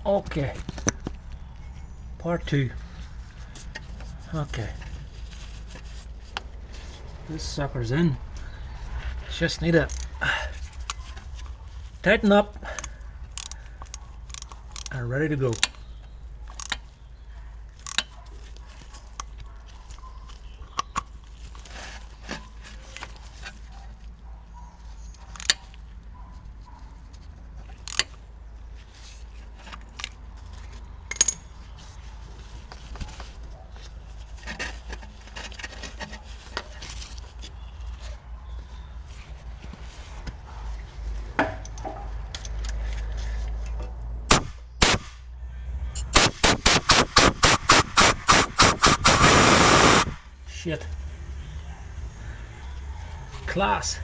Okay, part two. Okay, this sucker's in. Just need to tighten up and ready to go. Shit. Class.